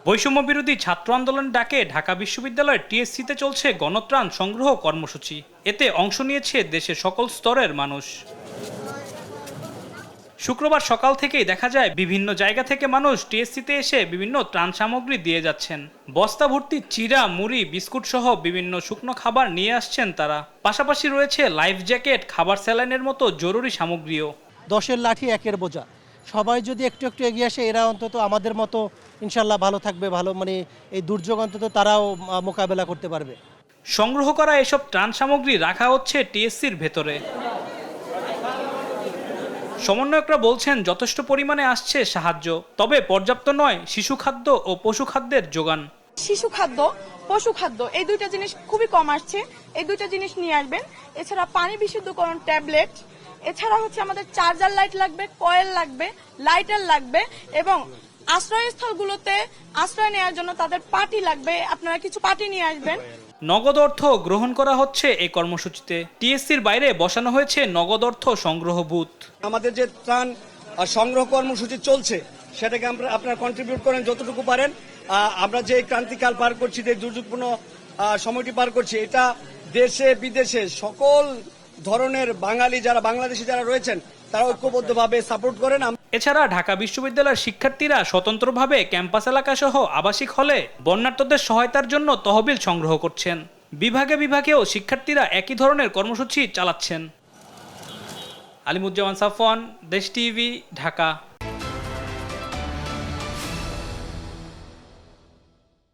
বৈষম্য বিরোধী ছাত্র আন্দোলনের ডাকে ঢাকা বিশ্ববিদ্যালয়ের টিএসসিতে চলছে গণত্রাণ সংগ্রহ কর্মসূচি। এতে অংশ নিয়েছে দেশের সকল স্তরের মানুষ। শুক্রবার সকাল থেকেই দেখা যায় বিভিন্ন জায়গা থেকে মানুষ টিএসসিতে এসে বিভিন্ন ত্রাণ সামগ্রী দিয়ে যাচ্ছেন। বস্তা ভর্তি চিড়া, মুড়ি, বিস্কুট সহ বিভিন্ন শুকনো খাবার নিয়ে আসছেন তারা। পাশাপাশি রয়েছে লাইফ জ্যাকেট, খাবার স্যালাইনের মতো জরুরি সামগ্রীও। 10-এর লাঠি 1-এর বোঝা। সবাই যদি একটু একটু এগিয়ে আসে, এরা অন্তত আমাদের মতো ইনশাল্লাহ ভালো থাকবে, ভালো এই দুর্যোগ অন্তত তারাও মোকাবেলা করতে পারবে। সংগ্রহ করা এসব ত্রাণ সামগ্রী রাখা হচ্ছে টিএসসির ভেতরে। সমন্বয়করা বলছেন যথেষ্ট পরিমাণে আসছে সাহায্য, তবে পর্যাপ্ত নয় শিশু খাদ্য ও পশু খাদ্যের যোগান। শিশু খাদ্য, পশু খাদ্য এই দুইটা জিনিস খুবই কম আসছে, এই দুইটা জিনিস নিয়ে আসবেন। এছাড়া পানি বিশুদ্ধকরণ ট্যাবলেট, এছাড়া আমাদের চার্জার লাইট লাগবে, কয়েল লাগবে, লাইটার লাগবে এবং আশ্রয়স্থলগুলোতে আশ্রয় নেওয়ার জন্য তাদের পাটি লাগবে, আপনারা কিছু পাটি নিয়ে আসবেন। নগদ অর্থ গ্রহণ করা হচ্ছে এই কর্মসূচিতে। টিএসসির বাইরে বসানো হয়েছে নগদ অর্থ সংগ্রহ বুথ। আমাদের যে ত্রাণ সংগ্রহ কর্মসূচি চলছে সেটাকে আপনারা কন্ট্রিবিউট করেন যতটুকু পারেন। আমরা যে ক্রান্তিকাল পার করছি, যে দুর্যোগপূর্ণ সময়টি পার করছি, এটা দেশে বিদেশে সকল ধরনের বাংলাদেশি যারা রয়েছেন তারা ঐক্যবদ্ধভাবে সাপোর্ট করেন। এছাড়া ঢাকা বিশ্ববিদ্যালয়ের শিক্ষার্থীরা স্বতন্ত্রভাবে ক্যাম্পাস এলাকা সহ আবাসিক হলে বন্যার্তদের সহায়তার জন্য তহবিল সংগ্রহ করছেন। বিভাগে বিভাগেও শিক্ষার্থীরা একই ধরনের কর্মসূচি চালাচ্ছেন। আলিমুজ্জামান সাফওয়ান, দেশ টিভি, ঢাকা।